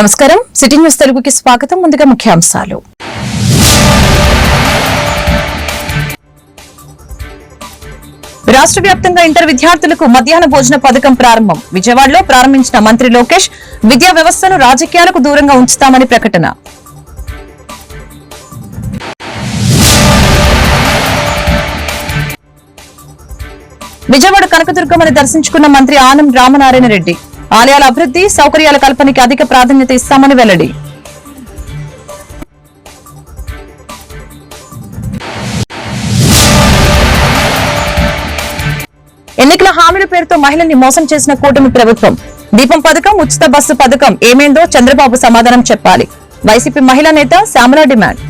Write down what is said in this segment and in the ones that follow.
నమస్కారం city news తెలుగుకి స్వాగతం. ముందుగా ముఖ్యాంశాలు. రాష్ట్ర వ్యాప్తంగా ఇంటర్ విద్యార్థులకు మధ్యాహ్న భోజన పథకం ప్రారంభం. విజయవాడలో ప్రారంభించిన మంత్రి లోకేష్ విద్యా వ్యవస్థను రాజకీయాలకు దూరంగా ఉంచుతామని ప్రకటన. విజయవాడ కనకదుర్గమ్మని దర్శించుకున్న మంత్రి ఆనం రామనారాయణ రెడ్డి ఆలయాల అభివృద్ధి సౌకర్యాల కల్పనకి అధిక ప్రాధాన్యత ఇస్తామని వెల్లడి. ఎన్నికల హామీల పేరుతో మహిళల్ని మోసం చేసిన కూటమి ప్రభుత్వం. దీపం పథకం, ఉచిత బస్సు పథకం ఏమైందో చంద్రబాబు సమాధానం చెప్పాలి. వైసీపీ మహిళా నేత శ్యామల డిమాండ్.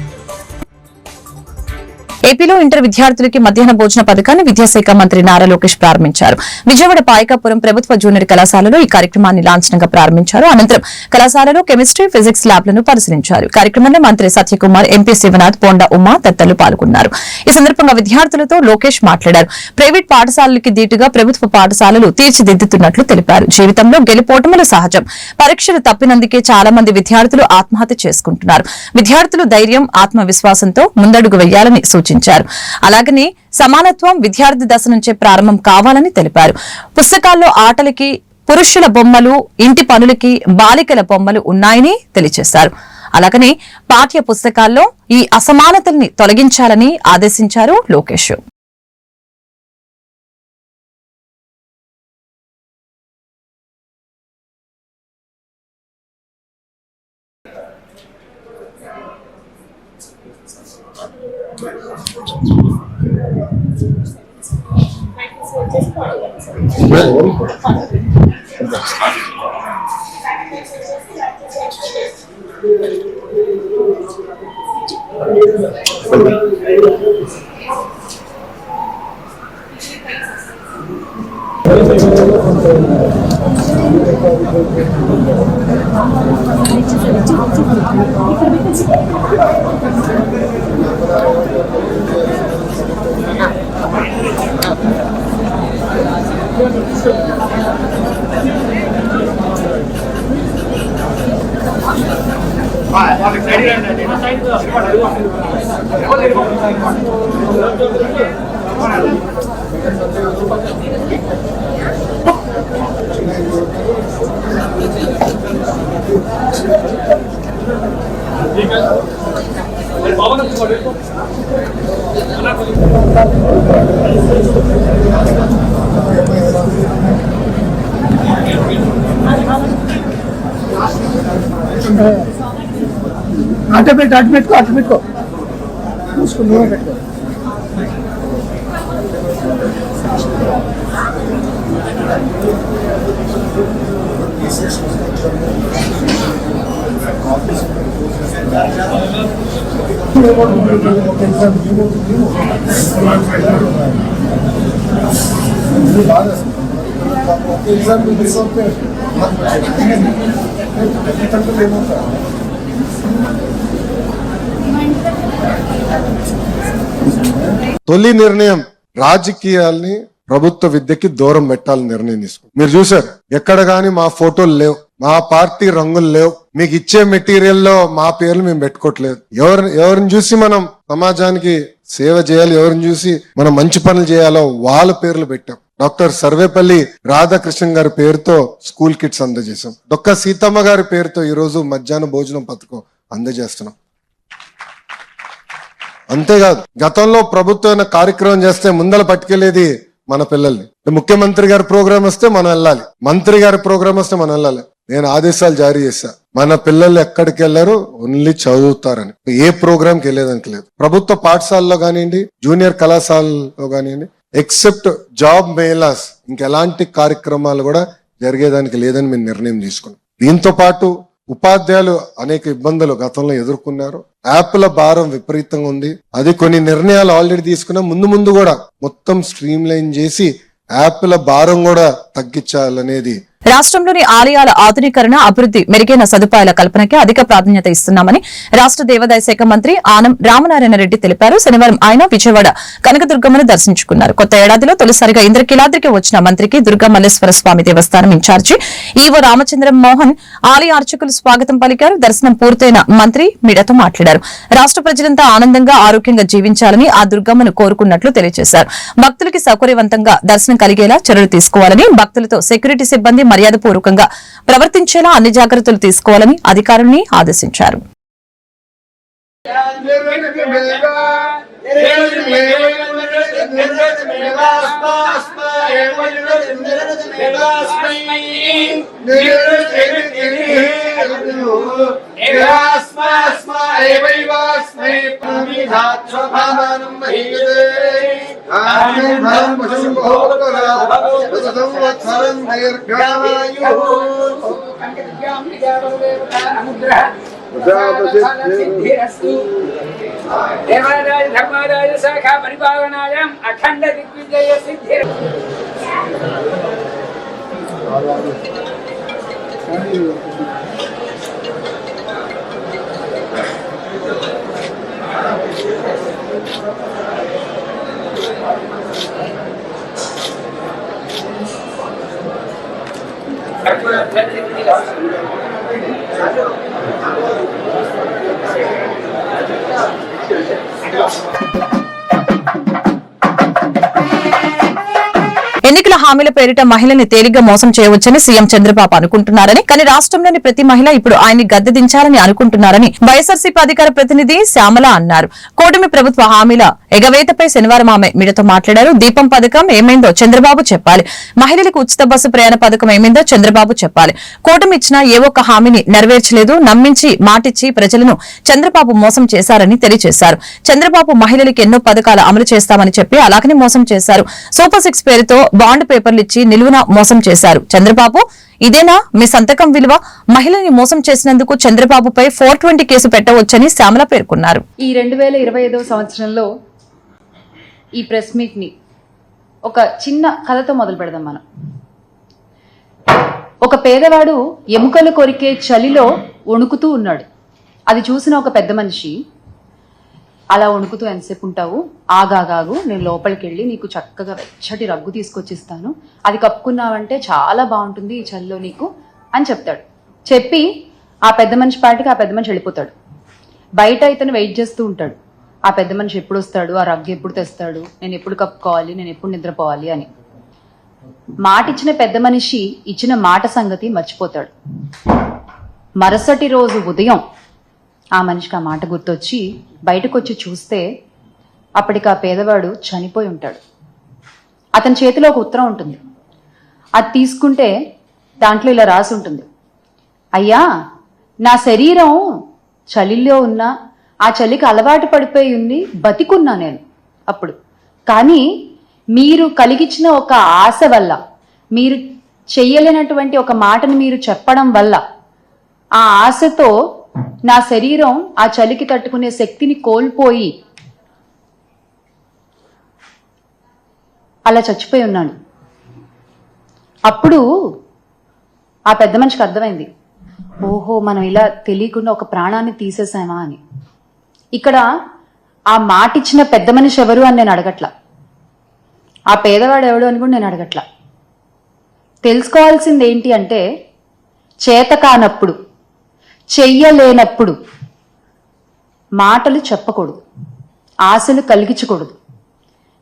ఏపీలో ఇంటర్ విద్యార్థులకి మధ్యాహ్న భోజన పథకాన్ని విద్యాశాఖ మంత్రి నారా లోకేష్ ప్రారంభించారు. విజయవాడ పాయకాపురం ప్రభుత్వ జూనియర్ కళాశాలలో ఈ కార్యక్రమాన్ని లాంఛనంగా ప్రారంభించారు. అనంతరం కళాశాలలో కెమిస్ట్రీ, ఫిజిక్స్ ల్యాబ్లను పరిశీలించారు. కార్యక్రమంలో మంత్రి సత్యకుమార్, ఎంపీ శివనాథ్, పోండా ఉమా తదితరులు పాల్గొన్నారు. ఈ సందర్భంగా విద్యార్థులతో లోకేష్ మాట్లాడారు. ప్రైవేట్ పాఠశాలలకి దీటుగా ప్రభుత్వ పాఠశాలలు తీర్చిదిద్దుతున్నట్లు తెలిపారు. జీవితంలో గెలుపోటములు సహజం. పరీక్షలు తప్పినందుకే చాలా మంది విద్యార్థులు ఆత్మహత్య చేసుకుంటున్నారు. విద్యార్థులు ధైర్యం, ఆత్మవిశ్వాసంతో ముందడుగు వేయాలని సూచించారు. అలాగనే సమానత్వం విద్యార్థి దశ నుంచే ప్రారంభం కావాలని తెలిపారు. పుస్తకాల్లో ఆటలకి పురుషుల బొమ్మలు, ఇంటి పనులకి బాలికల బొమ్మలు ఉన్నాయని తెలియజేశారు. అలాగనే పాఠ్య పుస్తకాల్లో ఈ అసమానతల్ని తొలగించాలని ఆదేశించారు లోకేష్. అటు పెట్టుకో చూసుకుని పెట్టుకో. తొలి నిర్ణయం రాజకీయాల్ని ప్రభుత్వ విద్యకి దూరం పెట్టాలని నిర్ణయం తీసుకుంది. మీరు చూసారు, ఎక్కడ గాని మా ఫోటోలు లేవు, మా పార్టీ రంగులు లేవు, మీకు ఇచ్చే మెటీరియల్లో మా పేర్లు మేము పెట్టుకోవట్లేదు. ఎవరిని చూసి మనం సమాజానికి సేవ చేయాలి, ఎవరిని చూసి మనం మంచి పనులు చేయాలో వాళ్ళ పేర్లు పెట్టాం. డాక్టర్ సర్వేపల్లి రాధాకృష్ణన్ గారి పేరుతో స్కూల్ కిట్స్ అందజేశాం. డొక్క సీతమ్మ గారి పేరుతో ఈ రోజు మధ్యాహ్న భోజనం పథకం అందజేస్తున్నాం. అంతేకాదు, గతంలో ప్రభుత్వం కార్యక్రమం చేస్తే ముందల పట్టుకెళ్లేది మన పిల్లల్ని. ముఖ్యమంత్రి గారి ప్రోగ్రాం వస్తే మనం వెళ్ళాలి, మంత్రి గారి ప్రోగ్రాం వస్తే మనం వెళ్ళాలి. నేను ఆదేశాలు జారీ చేశా, మన పిల్లలు ఎక్కడికి వెళ్లారు, ఓన్లీ చదువుతారని. ఏ ప్రోగ్రాంకి వెళ్ళేదానికి లేదు. ప్రభుత్వ పాఠశాలలో కానివ్వండి, జూనియర్ కళాశాలలో కానివ్వండి, ఎక్సెప్ట్ జాబ్ మేళాస్ ఇంకెలాంటి కార్యక్రమాలు కూడా జరిగేదానికి లేదని మేము నిర్ణయం తీసుకున్నాం. దీంతో పాటు ఉపాధ్యాయులు అనేక ఇబ్బందులు గతంలో ఎదుర్కొన్నారు. యాప్ల భారం విపరీతంగా ఉంది. అది కొన్ని నిర్ణయాలు ఆల్రెడీ తీసుకున్నాం. ముందు కూడా మొత్తం స్ట్రీమ్ లైన్ చేసి యాప్ల భారం కూడా తగ్గించాలనేది రాష్ట్రంలోని ఆలయాల ఆధునీకరణ అభివృద్ది మెరుగైన సదుపాయాల కల్పనకే అధిక ప్రాధాన్యత ఇస్తున్నామని రాష్ట్ర దేవాదాయ శాఖ మంత్రి ఆనం రామనారాయణ రెడ్డి తెలిపారు. శనివారం ఆయన విజయవాడ కనకదుర్గమ్మను దర్శించుకున్నారు. కొత్త ఏడాదిలో తొలిసారిగా ఇంద్రకీలాద్రికి వచ్చిన మంత్రికి దుర్గామల్లేశ్వర స్వామి దేవస్థానం ఇన్ఛార్జి ఈవో రామచంద్రం మోహన్ ఆలయ అర్చకులు స్వాగతం పలికారు. దర్శనం పూర్తయిన మంత్రి మీడియాతో మాట్లాడారు. రాష్ట్ర ప్రజలంతా ఆనందంగా ఆరోగ్యంగా జీవించాలని ఆ దుర్గమ్మను కోరుకున్నట్లు తెలియజేశారు. భక్తులకి సౌకర్యవంతంగా దర్శనం కలిగేలా చర్యలు తీసుకోవాలని, భక్తులతో సెక్యూరిటీ సిబ్బంది మర్యాదపూర్వకంగా ప్రవర్తించేలా అన్ని జాగ్రత్తలు తీసుకోవాలని అధికారుల్ని ఆదేశించారు. దేవాదాయ ధర్మాదాయ శాఖ పరిపాలనాయం అఖండ దిగ్విజయ సిద్ధి. ఎన్నికల హామీల పేరిట మహిళల్ని తేలిగ్గా మోసం చేయవచ్చని సీఎం చంద్రబాబు అనుకుంటున్నారని, కానీ రాష్ట్రంలోని ప్రతి మహిళ ఇప్పుడు ఆయన్ని గద్దె దించాలని అనుకుంటున్నారని వైఎస్ఆర్సీపీ అధికార ప్రతినిధి శ్యామల అన్నారు. కూటమి ప్రభుత్వ హామీల ఎగవేతపై శనివారం ఆమె మీడియాతో మాట్లాడారు. దీపం పథకం ఏమైందో చంద్రబాబు చెప్పాలి, మహిళలకు ఉచిత బస్సు ప్రయాణ పథకం ఏమైందో చంద్రబాబు చెప్పాలి. కూటమి ఇచ్చిన ఏ ఒక్క హామీని నెరవేర్చలేదు, నమ్మించి మాటిచ్చి ప్రజలను చంద్రబాబు మోసం చేశారని తెలియజేశారు. చంద్రబాబు మహిళలకు ఎన్నో పథకాలు అమలు చేస్తామని చెప్పి అలాగనే మోసం చేశారు. సూపర్ 6 పేరుతో బాండ్ పేపర్లు ఇచ్చి నిలువున మోసం చేశారు. చంద్రబాబు ఇదేనా మీ సంతకం విలువ? మహిళని మోసం చేసినందుకు చంద్రబాబుపై 420 కేసు పెట్టవచ్చని శ్యామల పేర్కొన్నారు. ఈ 2025వ సంవత్సరంలో ఈ ప్రెస్ మీట్ ని ఒక చిన్న కథతో మొదలు పెడదాం. మనం ఒక పేదవాడు ఎముకలు కొరికే చలిలో వణుకుతూ ఉన్నాడు. అది చూసిన ఒక పెద్ద మనిషి, అలా వణుకుతూ ఎంతసేపు ఉంటావు, ఆగాగాగు, నేను లోపలికి వెళ్ళి నీకు చక్కగా వెచ్చటి రగ్గు తీసుకొచ్చిస్తాను, అది కప్పుకున్నావంటే చాలా బాగుంటుంది ఈ చలిలో నీకు అని చెప్తాడు. చెప్పి ఆ పెద్ద మనిషి పాటికి ఆ పెద్ద మనిషి వెళ్ళిపోతాడు. బయట ఇతను వెయిట్ చేస్తూ ఉంటాడు, ఆ పెద్ద మనిషి ఎప్పుడు వస్తాడు, ఆ రగ్గు ఎప్పుడు తెస్తాడు, నేను ఎప్పుడు కప్పుకోవాలి, నేను ఎప్పుడు నిద్రపోవాలి అని. మాట ఇచ్చిన పెద్ద మనిషి ఇచ్చిన మాట సంగతి మర్చిపోతాడు. మరుసటి రోజు ఉదయం ఆ మనిషికి ఆ మాట గుర్తొచ్చి బయటకు వచ్చి చూస్తే అప్పటికి ఆ పేదవాడు చనిపోయి ఉంటాడు. అతని చేతిలో ఒక ఉత్తరం ఉంటుంది. అది తీసుకుంటే దాంట్లో ఇలా రాసి ఉంటుంది, అయ్యా నా శరీరం చలిలో ఉన్నా ఆ చలికి అలవాటు పడిపోయి ఉంది, బతికున్నా నేను అప్పుడు, కానీ మీరు కలిగించిన ఒక ఆశ వల్ల, మీరు చెయ్యలేనటువంటి ఒక మాటను మీరు చెప్పడం వల్ల ఆ ఆశతో నా శరీరం ఆ చలికి తట్టుకునే శక్తిని కోల్పోయి అలా చచ్చిపోయి ఉన్నాను. అప్పుడు ఆ పెద్ద మనిషికి అర్థమైంది, ఓహో మనం ఇలా తెలియకుండా ఒక ప్రాణాన్ని తీసేసామా అని. ఇక్కడ ఆ మాట ఇచ్చిన పెద్ద మనిషి ఎవరు అని నేను అడగట్లా, ఆ పేదవాడు ఎవడు అని కూడా నేను అడగట్లా. తెలుసుకోవాల్సింది ఏంటి అంటే, చేత కానప్పుడు, చెయ్యలేనప్పుడు మాటలు చెప్పకూడదు, ఆశలు కలిగించకూడదు.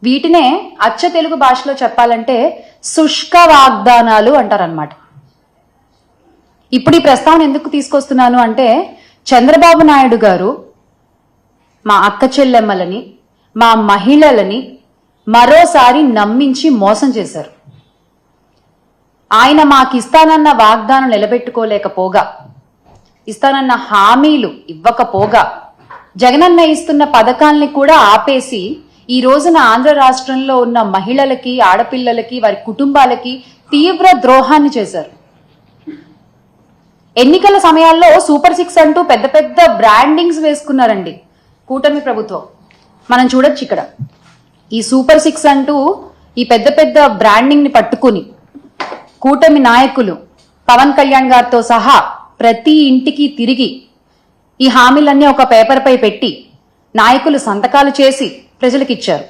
వీటినే అచ్చ తెలుగు భాషలో చెప్పాలంటే శుష్క వాగ్దానాలు అంటారనమాట. ఇప్పుడు ఈ ప్రస్తావన ఎందుకు తీసుకొస్తున్నాను అంటే, చంద్రబాబు నాయుడు గారు మా అక్క చెల్లెమ్మలని, మా మహిళలని మరోసారి నమ్మించి మోసం చేశారు. ఆయన మాకు ఇస్తానన్న వాగ్దానం నిలబెట్టుకోలేకపోగా, ఇస్తానన్న హామీలు ఇవ్వకపోగా, జగనన్న ఇస్తున్న పథకాల్ని కూడా ఆపేసి ఈ రోజున ఆంధ్ర రాష్ట్రంలో ఉన్న మహిళలకి, ఆడపిల్లలకి, వారి కుటుంబాలకి తీవ్ర ద్రోహాన్ని చేశారు. ఎన్నికల సమయాల్లో సూపర్ 6 అంటూ పెద్ద పెద్ద బ్రాండింగ్స్ వేసుకున్నారండి కూటమి ప్రభుత్వం. మనం చూడొచ్చు ఇక్కడ ఈ సూపర్ 6 అంటూ ఈ పెద్ద పెద్ద బ్రాండింగ్ ని పట్టుకుని కూటమి నాయకులు పవన్ కళ్యాణ్ గారితో సహా ప్రతి ఇంటికి తిరిగి ఈ హామీలన్నీ ఒక పేపర్ పై పెట్టి నాయకులు సంతకాలు చేసి ప్రజలకు ఇచ్చారు.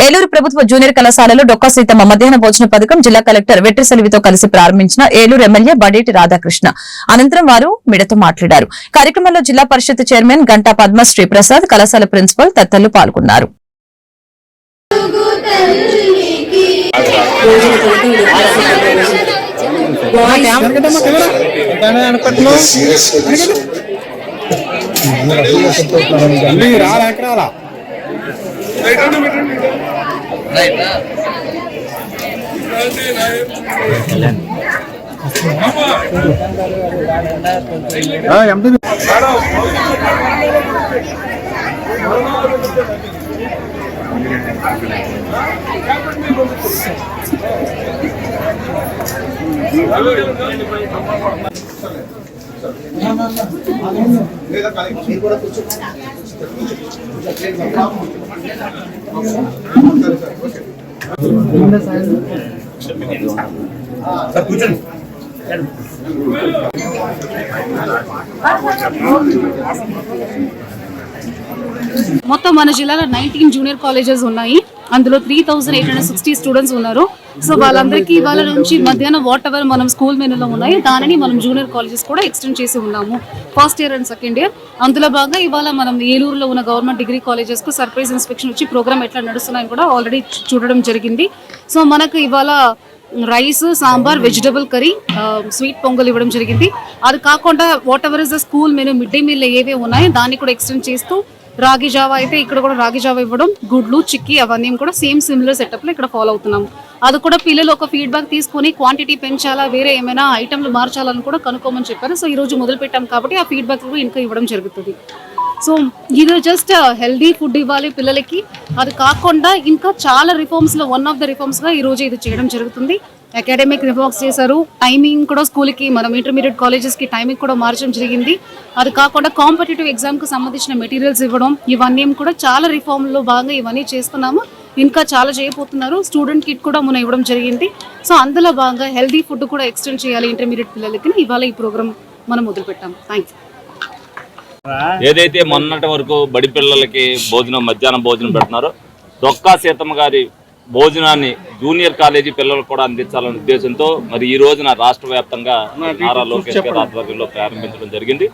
ఏలూరు ప్రభుత్వ జూనియర్ కళాశాలలో డొక్కా సీతమ్మ మధ్యాహ్న భోజన పథకం జిల్లా కలెక్టర్ వెట్రిసెల్వితో కలిసి ప్రారంభించిన ఏలూరు ఎమ్మెల్యే బడేటి రాధాకృష్ణ. అనంతరం వారు మీడియాతో మాట్లాడారు. కార్యక్రమంలో జిల్లా పరిషత్ చైర్మన్ గంటా పద్మశ్రీ ప్రసాద్, కళాశాల ప్రిన్సిపల్ తదితరులు పాల్గొన్నారు. మొత్తం మన జిల్లాలో 19 జూనియర్ కాలేజెస్ ఉన్నాయి. అందులో 3860 స్టూడెంట్స్ ఉన్నారు. సో వాళ్ళందరికీ ఇవాళ నుంచి మధ్యాహ్నం వాట్ ఎవర్ మనం స్కూల్ మెనూలో ఉన్నాయి దానిని మనం జూనియర్ కాలేజెస్ కూడా ఎక్స్టెండ్ చేసి ఉన్నాము. First year and second year. అందులో భాగంగా ఇవాళ మనం ఏలూరులో ఉన్న గవర్నమెంట్ డిగ్రీ కాలేజెస్ కు సర్ప్రైజ్ ఇన్స్పెక్షన్ వచ్చి ప్రోగ్రామ్ ఎట్లా నడుస్తున్నాయని కూడా ఆల్రెడీ చూడడం జరిగింది. సో మనకు ఇవాళ rice, sambar, vegetable curry, sweet pongal ఇవ్వడం జరిగింది. అది కాకుండా what ever is the school menu, mid day meal ఏవే ఉన్నాయో దాన్ని కూడా ఎక్స్టెండ్ చేస్తూ రాగి జావా అయితే ఇక్కడ కూడా రాగి జావా ఇవ్వడం, గుడ్లు, చిక్కీ అవన్నీ కూడా సేమ్ సిమిలర్ సెటప్ లో ఇక్కడ ఫాలో అవుతున్నాం. అది కూడా పిల్లలు ఒక ఫీడ్బ్యాక్ తీసుకుని క్వాంటిటీ పెంచాలా, వేరే ఏమైనా ఐటమ్లు మార్చాలని కూడా కనుక్కోమని చెప్పారు. సో ఈ రోజు మొదలు పెట్టాం కాబట్టి ఆ ఫీడ్బ్యాక్ కూడా ఇంకా ఇవ్వడం జరుగుతుంది. సో ఇది జస్ట్ హెల్దీ ఫుడ్ ఇవ్వాలి పిల్లలకి. అది కాకుండా ఇంకా చాలా రిఫార్మ్స్ లో వన్ ఆఫ్ ద రిఫార్మ్స్ గా ఈ రోజు ఇది చేయడం జరుగుతుంది. అకాడమిక్ రిఫార్మ్స్ చేశారు. టైమింగ్ కూడా స్కూల్కి మనం ఇంటర్మీడియట్ కాలేజెస్కి టైమింగ్ కూడా మార్చడం జరిగింది. అది కాకుండా కాంపిటేటివ్ ఎగ్జామ్కి సంబంధించిన మెటీరియల్స్ ఇవ్వడం, ఇవన్నీ కూడా చాలా రిఫార్మ్లో భాగంగా ఇవన్నీ చేస్తున్నాము. ఇంకా చాలా చేయబోతున్నారు. స్టూడెంట్ కిట్ కూడా మనం ఇవ్వడం జరిగింది. సో అందులో భాగంగా హెల్దీ ఫుడ్ కూడా ఎక్స్టెండ్ చేయాలి ఇంటర్మీడియట్ పిల్లలకి. ఇవాళ ఈ ప్రోగ్రామ్ మనం మొదలుపెట్టాం. Thank you. ఏదైతే మొన్నటి వరకు బడి పిల్లలకి భోజనం, మధ్యాహ్నం భోజనం పెడుతున్నారో డొక్కా సీతమ్మ గారి భోజనాన్ని జూనియర్ కాలేజీ పిల్లలకు కూడా అందించాలనే ఉద్దేశంతో మరి ఈ రోజున రాష్ట్ర వ్యాప్తంగా నారా లోకేష్ గారి ఆధ్వర్యంలో ప్రారంభించడం జరిగింది.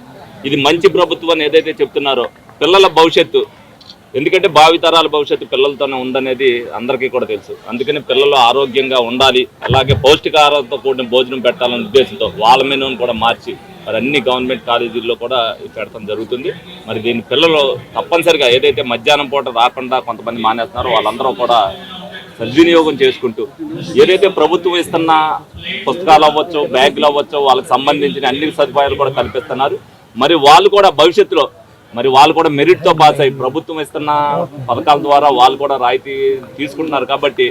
ఇది మంచి ప్రభుత్వం అని ఏదైతే చెప్తున్నారో పిల్లల భవిష్యత్తు, ఎందుకంటే భావితరాల భవిష్యత్తు పిల్లలతోనే ఉందనేది అందరికీ కూడా తెలుసు. అందుకని పిల్లలు ఆరోగ్యంగా ఉండాలి, అలాగే పౌష్టికాహారంతో కూడిన భోజనం పెట్టాలనే ఉద్దేశంతో వాళ్ళ మెనూను కూడా మార్చి మరి అన్ని గవర్నమెంట్ కాలేజీల్లో కూడా పెడతాం జరుగుతుంది. మరి దీని పిల్లలు తప్పనిసరిగా ఏదైతే మధ్యాహ్నం పూట రాకుండా కొంతమంది మానేస్తున్నారో వాళ్ళందరూ కూడా సద్వినియోగం చేసుకుంటూ ఏదైతే ప్రభుత్వం ఇస్తున్న పుస్తకాలు అవ్వచ్చు, బ్యాగులు అవ్వచ్చు, వాళ్ళకి సంబంధించిన అన్ని సదుపాయాలు కూడా కల్పిస్తున్నారు. మరి వాళ్ళు కూడా భవిష్యత్తులో మరి వాళ్ళు కూడా మెరిట్తో పాస్ అయ్యి ప్రభుత్వం ఇస్తున్న పథకాల ద్వారా వాళ్ళు కూడా రాయితీ తీసుకుంటున్నారు. కాబట్టి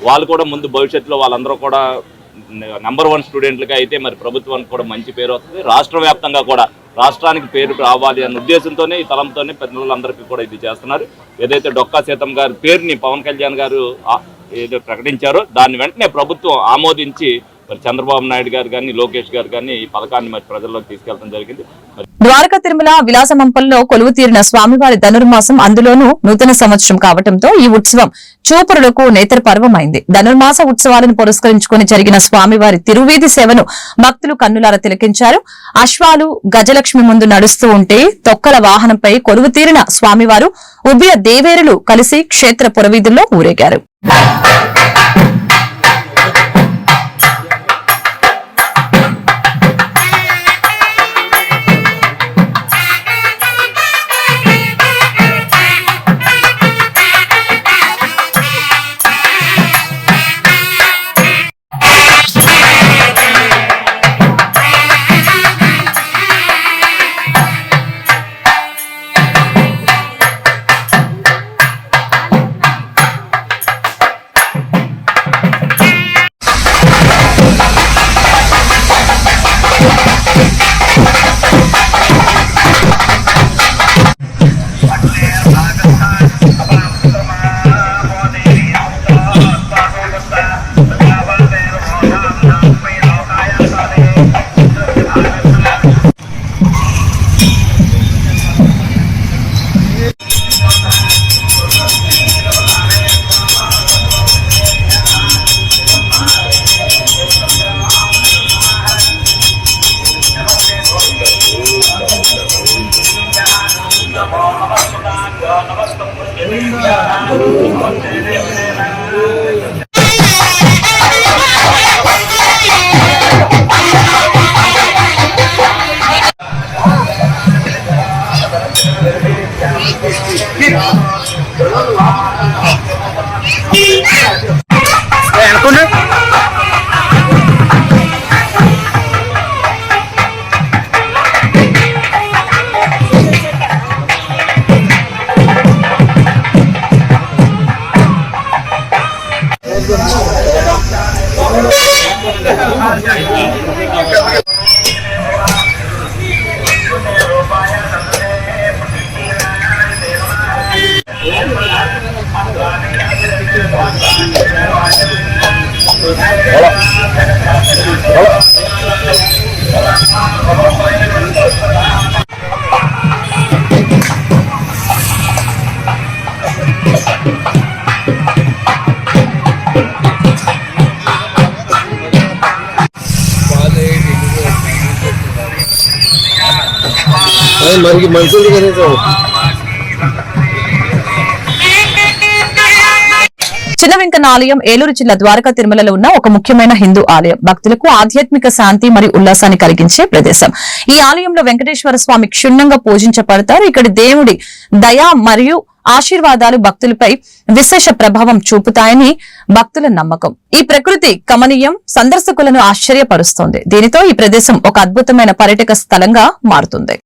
వాళ్ళు కూడా ముందు భవిష్యత్తులో వాళ్ళందరూ కూడా నెంబర్ 1 స్టూడెంట్లుగా అయితే మరి ప్రభుత్వానికి కూడా మంచి పేరు వస్తుంది. రాష్ట్ర వ్యాప్తంగా కూడా రాష్ట్రానికి పేరు రావాలి అన్న ఉద్దేశంతోనే ఈ తలంతోనే పిల్లలందరికీ కూడా ఇది చేస్తున్నారు. ఏదైతే డొక్కా సీతమ్మ గారి పేరుని పవన్ కళ్యాణ్ గారు ఏదో ప్రకటించారో దాన్ని వెంటనే ప్రభుత్వం ఆమోదించి మరి చంద్రబాబు నాయుడు గారు కానీ, లోకేష్ గారు కానీ ఈ పథకాన్ని మరి ప్రజల్లోకి తీసుకెళ్లడం జరిగింది. ద్వారకా తిరుమల విలాసమంపల్లో కొలువు తీరిన స్వామివారి ధనుర్మాసం, అందులోనూ నూతన సంవత్సరం కావడంతో ఈ ఉత్సవం చూపురులకు నేత్రపర్వమైంది. ధనుర్మాస ఉత్సవాలను పురస్కరించుకుని జరిగిన స్వామివారి తిరువీధి సేవను భక్తులు కన్నులారా తిలకించారు. అశ్వాలు గజలక్ష్మి ముందు నడుస్తూ ఉంటే తొక్కల వాహనంపై కొలువు తీరిన స్వామివారు ఉభయ దేవేరులు కలిసి క్షేత్ర పురవీధుల్లో ఊరేగారు. మనకి మనుషులు చిన్న వెంకన్న ఆలయం ఏలూరు జిల్లా ద్వారకా తిరుమలలో ఉన్న ఒక ముఖ్యమైన హిందూ ఆలయం. భక్తులకు ఆధ్యాత్మిక శాంతి మరియు ఉల్లాసాన్ని కలిగించే ప్రదేశం. ఈ ఆలయంలో వెంకటేశ్వర స్వామి క్షుణ్ణంగా పూజించబడతారు. ఇక్కడ దేవుడి దయ మరియు ఆశీర్వాదాలు భక్తులపై విశేష ప్రభావం చూపుతాయని భక్తుల నమ్మకం. ఈ ప్రకృతి కమనీయం సందర్శకులను ఆశ్చర్యపరుస్తోంది. దీనితో ఈ ప్రదేశం ఒక అద్భుతమైన పర్యాటక స్థలంగా మారుతుంది.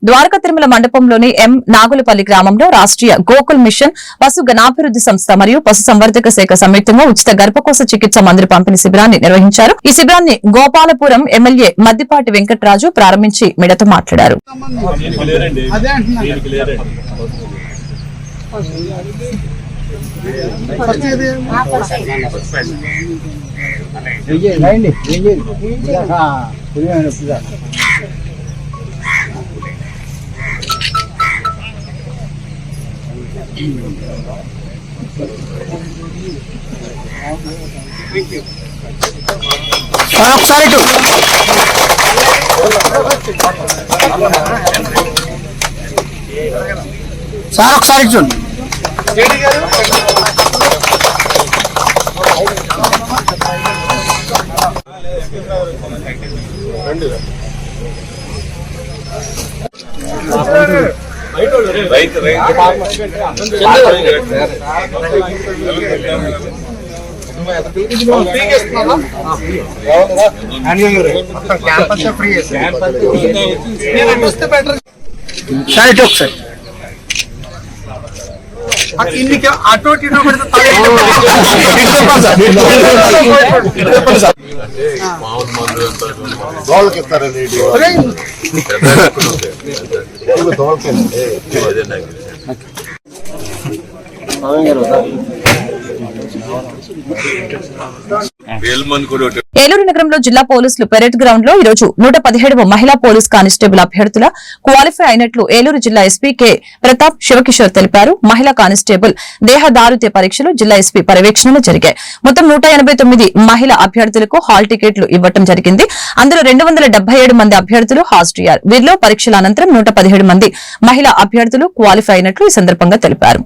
ద్వారకా తిరుమల మండపంలోని ఎం నాగులపల్లి గ్రామంలో రాష్ట్రీయ గోకుల్ మిషన్ పశు గణాభివృద్ది సంస్థ మరియు పశు సంవర్ధక శాఖ సంయుక్తంగా ఉచిత గర్భకోశ చికిత్స మందుల పంపిణీ శిబిరాన్ని నిర్వహించారు. ఈ శిబిరాన్ని గోపాలపురం ఎమ్మెల్యే మద్దిపాటి వెంకటరాజు ప్రారంభించి మీడియాతో మాట్లాడారు. సార్ ఒకసారి చూడండి. సైట్ ఒకసారి ఇన్నికి అటు ఇటు వేలు మంది కూడా ఏలూరు నగరంలో జిల్లా పోలీసులు పెరేడ్ గ్రౌండ్ లో ఈరోజు 117వ మహిళా పోలీస్ కానిస్టేబుల్ అభ్యర్థుల క్వాలిఫై అయినట్లు ఏలూరు జిల్లా ఎస్పీ కె ప్రతాప్ శివకిషోర్ తెలిపారు. మహిళా కానిస్టేబుల్ దేహదారుత్య పరీక్షలు జిల్లా ఎస్పీ పర్యవేక్షణలో జరిగాయి. మొత్తం 189 మహిళా అభ్యర్థులకు హాల్ టికెట్లు ఇవ్వడం జరిగింది. అందులో 277 మంది అభ్యర్థులు హాజరయ్యారు. వీరిలో పరీక్షల అనంతరం 117 మంది మహిళా అభ్యర్థులు క్వాలిఫై అయినట్లు ఈ సందర్భంగా తెలిపారు.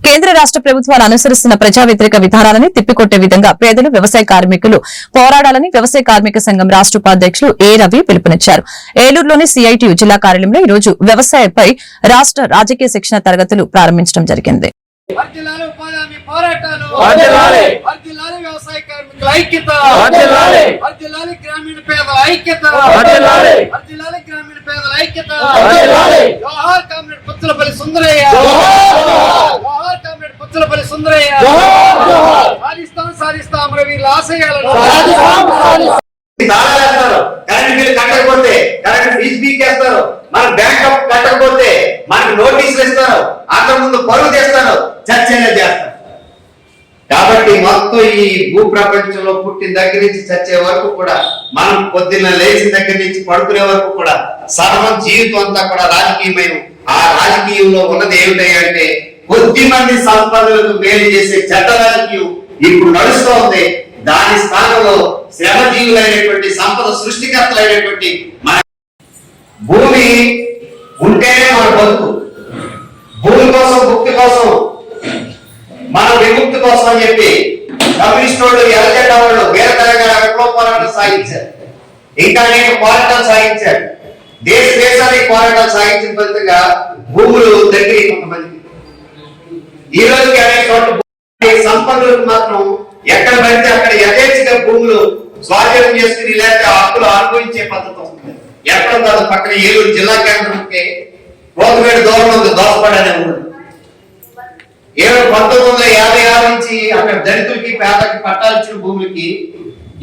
కేంద్ర రాష్ట ప్రభుత్వాలు అనుసరిస్తున్న ప్రజా వ్యతిరేక విధానాలని తిప్పికొట్టే విధంగా పేదలు వ్యవసాయ కార్మికులు పోరాడాలని వ్యవసాయ కార్మిక సంఘం రాష్ట ఉపాధ్యక్షులు ఏ రవి పిలుపునిచ్చారు. ఏలూరులోని సిఐటియు జిల్లా కార్యాలయంలో ఈ రోజు వ్యవసాయపై రాష్ట రాజకీయ శిక్షణ తరగతులు ప్రారంభించడం జరిగింది. వర్ధిల్లాలి ఉపాధి హామీ పోరాటాలు, వర్ధిల్లాలి. వర్ధిల్లాలి వ్యవసాయ కార్మికుల ఐక్యత, వర్ధిల్లాలి. వర్ధిల్లాలి గ్రామీణ పేదల ఐక్యత, వర్ధిల్లాలి. వర్ధిల్లాలి గ్రామీణ పేదల ఐక్యత. వర్ధిల్లాలి. జోహార్ కామ్రేడ్ పుచ్చలపల్లి సుందరయ్య, జోహార్ కామ్రేడ్ పుచ్చలపల్లి సుందరయ్య. సాధిస్తాం అమరవీరుల ఆశయాలను. కరెంట్ బిల్లు కట్టకపోతే కరెంట్ ఫీజు పీకేస్తారు, మన బ్యాంక్ అప్ కట్టకపోతే మనకు నోటీసులు ఇస్తారు, అంతకుముందు పరువు చేస్తారు, చర్చ చేస్తారు. కాబట్టి మొత్తం ఈ భూ ప్రపంచంలో పుట్టిన దగ్గర నుంచి చచ్చే వరకు కూడా, మనం పొద్దున్న లేచిన దగ్గర నుంచి పడుకునే వరకు కూడా సర్వం జీవితం అంతా కూడా రాజకీయమైన. ఆ రాజకీయంలో ఉన్నది ఏమిటంటే కొద్ది మంది సంపదలకు మేలు చేసే చెడ్డ రాజకీయం ఇప్పుడు నడుస్తూ ఉంది. దాని స్థానంలో శ్రమజీవులైనటువంటి సంపద సృష్టికర్తలైనటువంటి మన భూమి ఉంటేనే మన బతుకు. భూమి కోసం, ముక్తి కోసం, మన విముక్తి కోసం అని చెప్పి కమ్యూనిస్ట్ వాళ్ళు, ఎర్రజెండా వాళ్ళు వీర తెలంగాణ విప్లవ పోరాటం సాగించారు. ఇంకా అనేక పోరాటాలు సాగించారు. దేశానికి పోరాటాలు సాగించిన ఫలితంగా భూములు దగ్గర కొంతమంది ఈ రోజుకి అనేక చోట్ల సంపన్నులకు మాత్రం ఎక్కడ పడితే అక్కడ యథేచ్ఛగా భూములు స్వాధీనం చేసుకుని లేకపోతే హక్కులు అనుభవించే పద్ధతి వస్తుంది. ఎక్కడ కాదు, పక్కన ఏలూరు జిల్లా కేంద్రంకి కోతమేడు దూరం ఉంది దోసపడనే ఊరు. 1956 నుంచి అక్కడ దళితులకి పేదలకి పట్టాలిచ్చిన భూములకి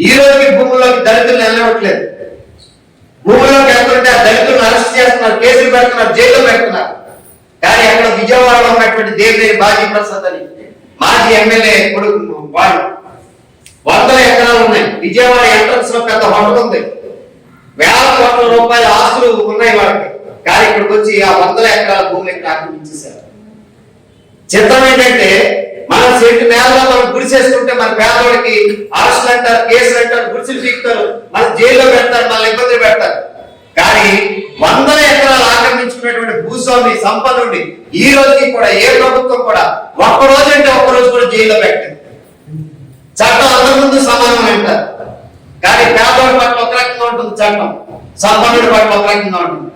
ఈ రోజుకి భూముల్లోకి దళితులు వెళ్ళవట్లేదు. భూముల్లోకి వెళ్తుంటే ఆ దళితులను అరెస్ట్ చేస్తున్నారు, కేసులు పెడుతున్నారు, జైల్లో పెడుతున్నారు. కానీ అక్కడ విజయవాడలో ఉన్నటువంటి దేవినేని బాజీ ప్రసాద్ అని మాజీ ఎమ్మెల్యే కొడుకు వాళ్ళు 100 ఎకరాలు ఉన్నాయి. విజయవాడ ఎంట్రన్స్ లో పెద్ద హోటల్ ఉంది, వేల కోట్ల రూపాయల ఆస్తులు ఉన్నాయి వాళ్ళకి. కానీ ఇక్కడికి వచ్చి ఆ 100 ఎకరాల భూమిని ఆక్రమించేశారు. చిత్రం ఏంటంటే మన చెట్టు నేలలో మనం గుడిసేసుకుంటే మన పేదవాడికి అరెస్టులు అంటారు, కేసులు అంటారు, గుడిసెలు పీకుతారు, మన జైల్లో పెడతారు, మన ఇబ్బందులు పెడతారు. కానీ 100 ఎకరాలు ఆక్రమించుకున్నటువంటి భూస్వామి సంపన్నుడి ఈ రోజుకి కూడా ఏ ప్రభుత్వం కూడా ఒక్క రోజు అంటే ఒక్క రోజు కూడా జైల్లో పెట్టింది. చట్టం అందరి ముందు సమానం అంటారు, కానీ పేదవాడి పట్ల ఒక రకంగా ఉంటుంది చట్టం, సంపన్నుడి పట్ల ఒక రకంగా ఉంటుంది.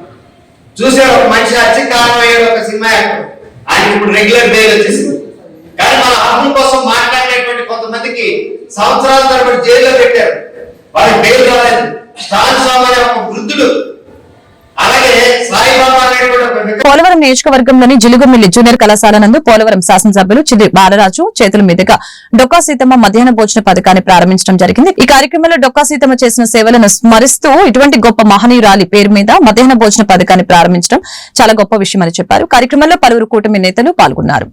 చూసే ఒక మనిషి అత్యకాలం అయ్యే ఒక సినిమా యాక్టర్, ఆయన ఇప్పుడు రెగ్యులర్ బెయిల్ వచ్చేసింది. కానీ మన హక్కుల కోసం మాట్లాడేటువంటి కొంతమందికి సంవత్సరాల తరబడి జైల్లో పెట్టారు, వాళ్ళకి బెయిల్ రాలేదు. స్టాన్ స్వామి అనే ఒక వృద్ధుడు, అలాగే సాయిబాబా అనేటువంటి పోలవరం నియోజకవర్గంలోని జిలుగుమిల్లి జూనియర్ కళాశాల నందు పోలవరం శాసనసభ్యులు చిది బాలరాజు చేతుల మీదుగా డొక్కా సీతమ్మ మధ్యాహ్న భోజన పథకాన్ని ప్రారంభించడం జరిగింది. ఈ కార్యక్రమంలో డొక్కా సీతమ్మ చేసిన సేవలను స్మరిస్తూ ఇటువంటి గొప్ప మహనీయురాలి పేరు మీద మధ్యాహ్న భోజన పథకాన్ని ప్రారంభించడం చాలా గొప్ప విషయమని చెప్పారు. కార్యక్రమంలో పలువురు కూటమి నేతలు పాల్గొన్నారు.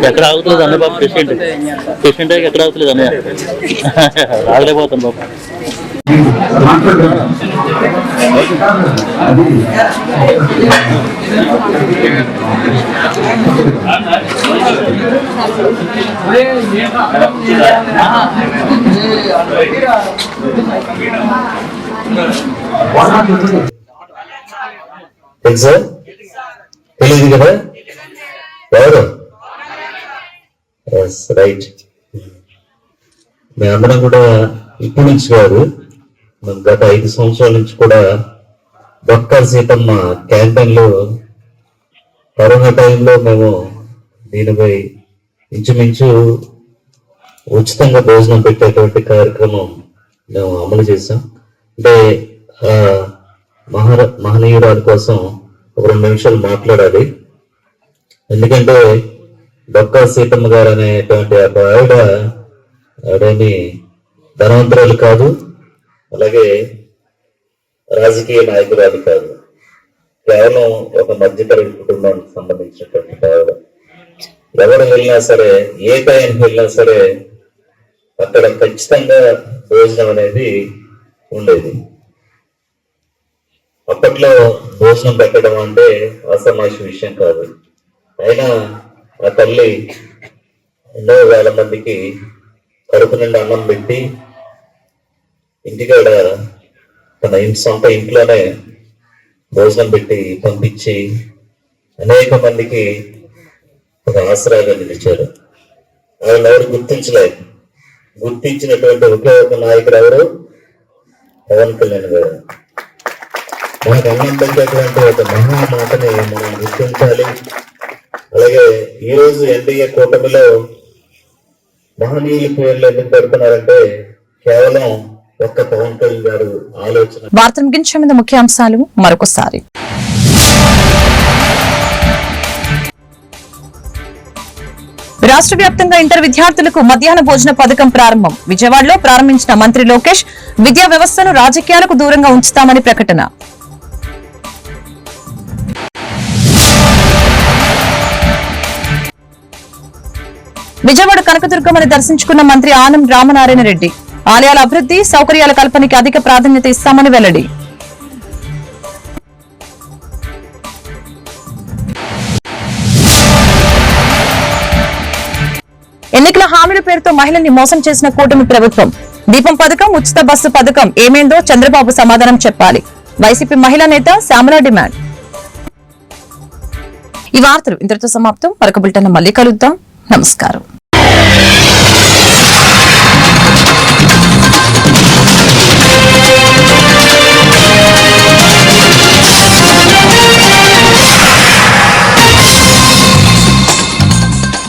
ఎక్కడ ఆగుతుంది అన్న బాబు, పేషెంట్ ఎక్కడ ఆగుతుంది అన్నయ్య, రాగలేకపోతాను బాబు. తెలుసా? తెలియదు కదా ఎవరు? రైట్. మేమందరం కూడా ఇప్పటి నుంచి కాదు, గత 5 సంవత్సరాల నుంచి కూడా డొక్కా సీతమ్మ క్యాంపెయిన్ లో కరోనా టైంలో మేము దీనిపై ఇంచుమించు ఉచితంగా భోజనం పెట్టేటువంటి కార్యక్రమం మేము అమలు చేసాం. అంటే మహనీయురాలి కోసం ఒక 2 నిమిషాలు మాట్లాడాలి. ఎందుకంటే డొక్కా సీతమ్మ గారు అనేటువంటి ఆవిడేమి ధనవంతురాలు కాదు, అలాగే రాజకీయ నాయకురాలు కాదు, కేవలం ఒక మధ్యతరగతి కుటుంబానికి సంబంధించినటువంటి ఆవిడ. ఎవరు వెళ్ళినా సరే, ఏ టైంకి వెళ్ళినా సరే అక్కడ ఖచ్చితంగా భోజనం అనేది ఉండేది. అప్పట్లో భోజనం పెట్టడం అంటే అసమాష విషయం కాదు. అయినా ఆ తల్లి 100,000 మందికి కడుపు నిండా అన్నం పెట్టి ఇంటికాడ తన సొంత ఇంట్లోనే భోజనం పెట్టి పంపించి అనేక మందికి ఒక ఆసరాగా నిలిచారు. ఆయన ఎవరు గుర్తించలేదు. గుర్తించినటువంటి ఒకే ఒక నాయకుడు ఎవరు? పవన్ కళ్యాణ్ గారు. మనకు అన్నం పెట్టేటువంటి ఒక మహామాటని మనం గుర్తించాలి. అలాగే ఈరోజు ఎన్డీఏ కూటమిలో మహనీయుల పేర్లు ఎందుకు పెడుతున్నారంటే కేవలం ఒక్క పవన్ కళ్యాణ్ గారు ఆలోచన. వార్త ముగించే ముందు ముఖ్యాంశాలు మరొకసారి. రాష్ట్ర వ్యాప్తంగా ఇంటర్ విద్యార్థులకు మధ్యాహ్న భోజన పథకం ప్రారంభం. విజయవాడలో ప్రారంభించిన మంత్రి లోకేష్ విద్యా వ్యవస్థను రాజకీయాలకు దూరంగా ఉంచుతామని ప్రకటన. విజయవాడ కనకదుర్గమ్మని దర్శించుకున్న మంత్రి ఆనం రామనారాయణ రెడ్డి ఆలయాల అభివృద్ధి సౌకర్యాల కల్పనకి అధిక ప్రాధాన్యత ఇస్తామని వెల్లడి. ఎన్నికల హామీల పేరుతో మహిళల్ని మోసం చేసిన కూటమి ప్రభుత్వం. దీపం పథకం, ఉచిత బస్సు పథకం ఏమేందో చంద్రబాబు సమాధానం చెప్పాలి. వైసీపీ మహిళా నేత శ్యామల డిమాండ్. ఈ వార్తలు ఇంతటితో సమాప్తం. మరొక బులెటిన్ మళ్ళీ కలుద్దాం. నమస్కారం.